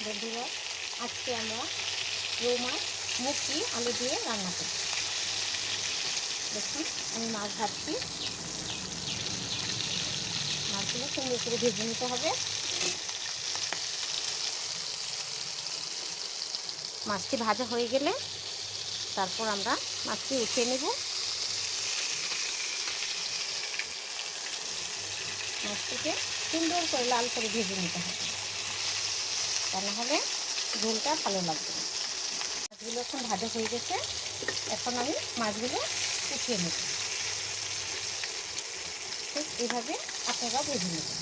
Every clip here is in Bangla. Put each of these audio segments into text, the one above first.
বন্ধুরা, আজকে আমরা রৌ মাছ মুখি আলু দিয়ে রান্না করি। দেখুন, আমি মাছ ভাজছি। মাছগুলো সুন্দর করে ভেজে নিতে হবে। মাছটি ভাজা হয়ে গেলে তারপর আমরা মাছটি উঠিয়ে নেব। মাছটিকে সুন্দর করে লাল করে ভেজে নিতে হবে, তা না হলে ঝোলটা ভালো লাগবে না। মাছগুলো এখন ভাজা হয়ে গেছে। এখন আমি মাছগুলো উঠিয়ে নেব। ঠিক এইভাবে আপনারা ভেজে নেবেন।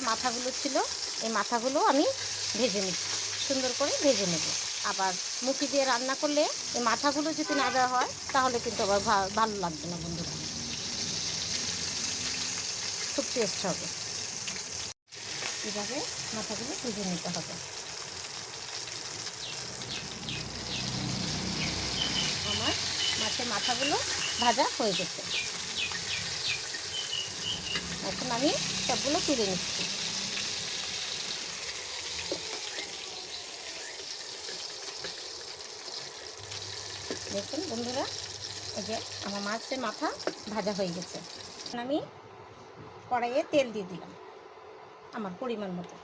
মাথাগুলো ছিল, এই মাথাগুলো আমি ভেজে নিচ্ছি, সুন্দর করে ভেজে নেব। আবার মুখি দিয়ে রান্না করলে এই মাথাগুলো যদি না দেওয়া হয় তাহলে কিন্তু আবার ভালো লাগবে না বন্ধুরা, খুব টেস্ট হবে। এভাবে মাথাগুলো ভেজে নিতে হবে। আমার মাছের মাথাগুলো ভাজা হয়ে গেছে। এখন আমি সবগুলো তুলে নিচ্ছি। দেখুন বন্ধুরা, এই যে আমার মাছের মাথা ভাজা হয়ে গেছে। এখন আমি কড়াইয়ে তেল দিয়ে দিলাম আমার পরিমাণ মতো।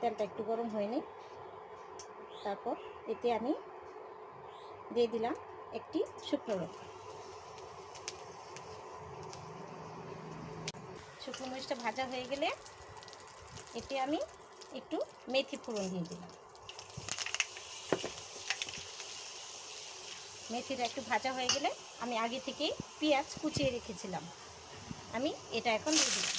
তেলটা একটু গরম হয়নি, তারপর এতে আমি দিয়ে দিলাম একটি শুকনো লঙ্কা। শুকনো মরিচটা ভাজা হয়ে গেলে এতে আমি একটু মেথি ফোড়ন দিয়ে দিলাম। মেথিটা একটু ভাজা হয়ে গেলে আমি আগে থেকেই পেঁয়াজ কুচিয়ে রেখেছিলাম, আমি এটা এখন দিয়ে দিলাম।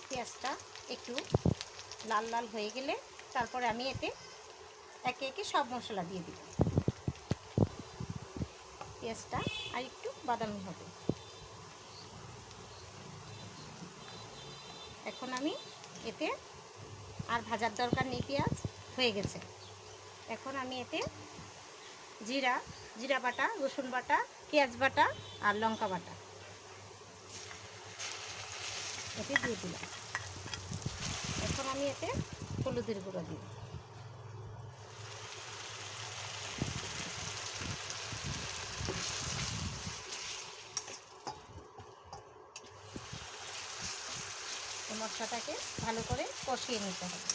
পেঁয়াজটা একটু লাল লাল হয়ে গেলে তারপরে আমি এতে একে একে সব মশলা দিয়ে দিব। পেঁয়াজটা আর একটু বাদামি হবে। এখন আমি এতে আর ভাজার দরকার নেই, পেঁয়াজ হয়ে গেছে। এখন আমি এতে জিরা বাটা, রসুন বাটা, পেঁয়াজ বাটা আর লঙ্কা বাটা এতে দিয়ে দিলাম। এখন আমি এতে হলুদের গুঁড়ো দিই। মশলাটাকে ভালো করে কষিয়ে নিতে হবে।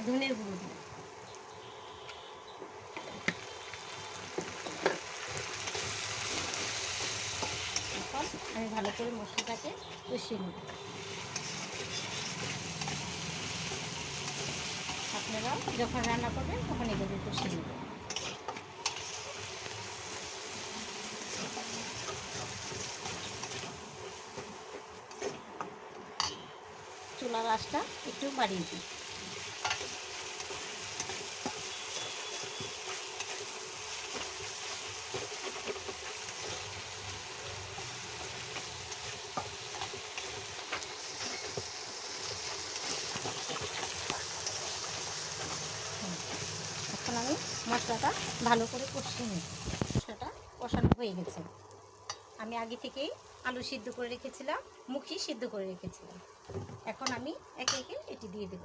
ধনের গুঁড়ো দিই। এখন আমি ভালো করে মশলাটাকে কষিয়ে নিই। আপনারাও যখন রান্না করবেন তখন এভাবে কষিয়ে নেবেন। চুলার আঁচটা একটু বাড়িয়ে দিই। এখন আমি মশলাটা ভালো করে কষিয়ে নিই। মশলাটা কষানো হয়ে গেছে। আমি আগে থেকেই আলু সিদ্ধ করে রেখেছিলাম, মুখি সিদ্ধ করে রেখেছিলাম। এখন আমি একে একে এটি দিয়ে দেব।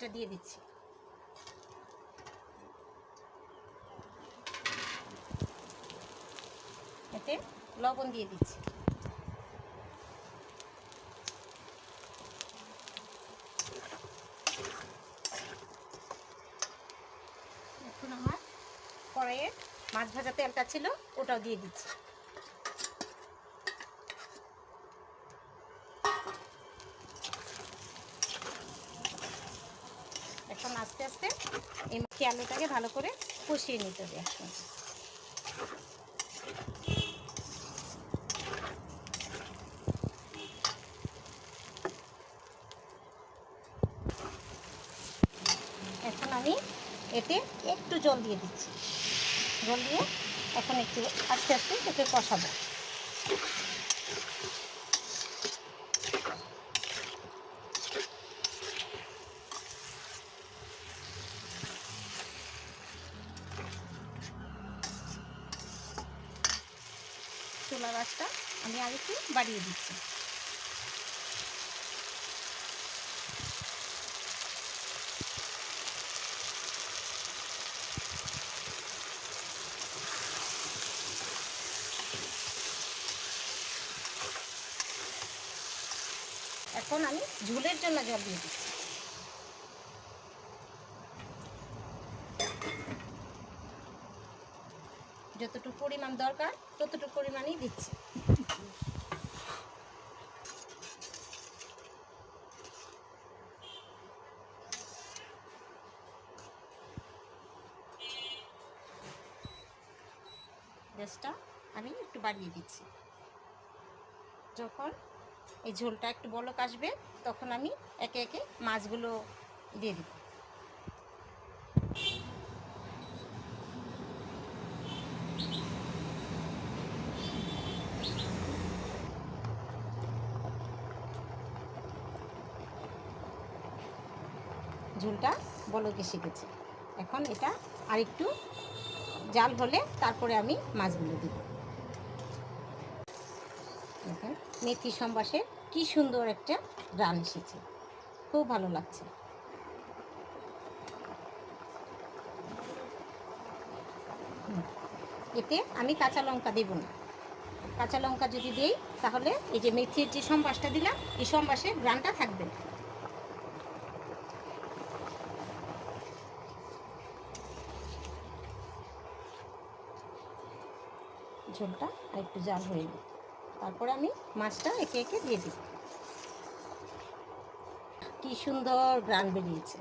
এটা দিয়ে দিচ্ছি। এতে লবণ দিয়ে দিচ্ছি। এখন আমার কড়াইয়ে মাছ ভাজা তেলটা ছিল, ওটাও দিয়ে দিচ্ছি। এখন আস্তে আস্তে এই আলুটাকে ভালো করে কষিয়ে নিতে হবে। এখন আমি এতে একটু জল দিয়ে দিচ্ছি। জল দিয়ে এখন একটু আস্তে আস্তে একে কষাবো। চুলার আঁচটা আমি আর একটু বাড়িয়ে দিচ্ছি। এখন আমি ঝোলের জন্য জল দিয়ে দিচ্ছি। যতটুকু পরিমাণ দরকার ততটুকু পরিমাণই দিচ্ছি। গ্যাসটা আমি একটু বাড়িয়ে দিচ্ছি। যখন এই ঝোলটা একটু বলক আসবে তখন আমি একে একে মাছগুলো দিয়ে দিব। ঝোলটা বলক এসে গেছে। এখন এটা আরেকটু জাল হলে তারপরে আমি মাছগুলো দিব। দেখেন মেথি সম্বাসের কি সুন্দর একটা গ্রান এসেছে, খুব ভালো লাগছে। এতে আমি কাঁচা লঙ্কা দেব না। কাঁচা লঙ্কা যদি দিই তাহলে এই যে মেথির যে সম্বাসটা দিলাম এই সম্বাসের গ্রানটা থাকবে না। ঝোলটা আর একটু জাল হয়ে গেল, তারপরে আমি মাছটা একে একে দিয়ে দিই। কি সুন্দর গ্রান বেরিয়েছে।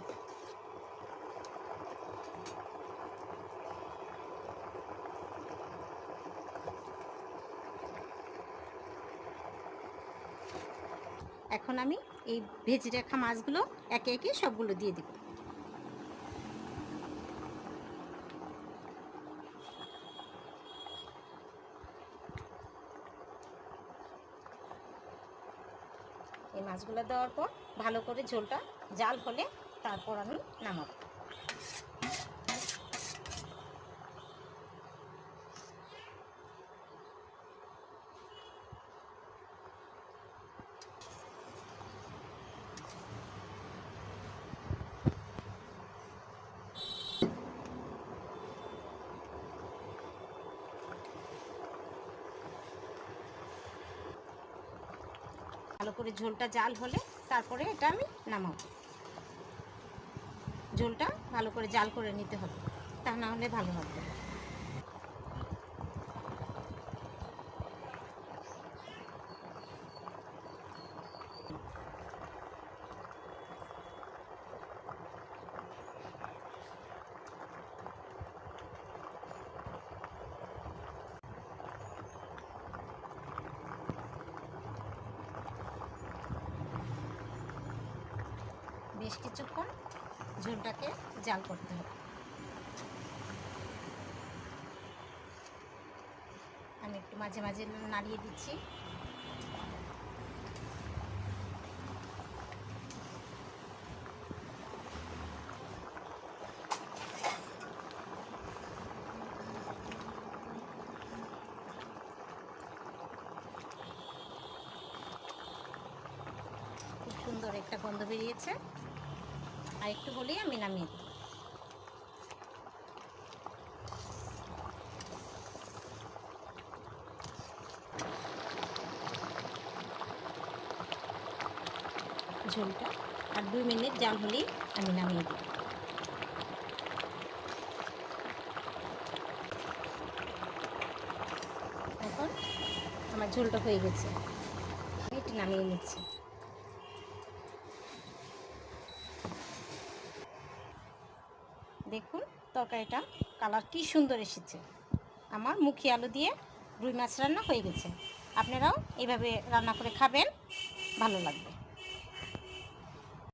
এখন আমি এই ভেজে রাখা মাছগুলো একে একে সবগুলো দিয়ে দিব। এই মাছগুলো দেওয়ার পর ভালো করে ঝোলটা জাল হলে তারপর আমি নামাবো। ভালো করে ঝোলটা জাল হলে তারপরে এটা আমি নামাবো। ঝোলটা ভালো করে জাল করে নিতে হবে, তা না হলে ভালো লাগবে না। বেশ কিছুক্ষণ ঝোলটাকে জাল করতে হবে। আমি একটু মাঝে মাঝে নাড়িয়ে দিচ্ছি। খুব সুন্দর একটা গন্ধ বেরিয়েছে। আর একটু হলেই আমি নামিয়ে দেব। ঝোলটা আর 2 মিনিট জাল হলেই আমি নামিয়ে দেব। এখন আমার ঝোলটা হয়ে গেছে, একটু নামিয়ে নিচ্ছি। দেখুন তরকারিটা কালার কি সুন্দর এসেছে। আমার মুখি আলু দিয়ে রুই মাছ রান্না হয়ে গেছে। আপনারাও এইভাবে রান্না করে খাবেন, ভালো লাগবে।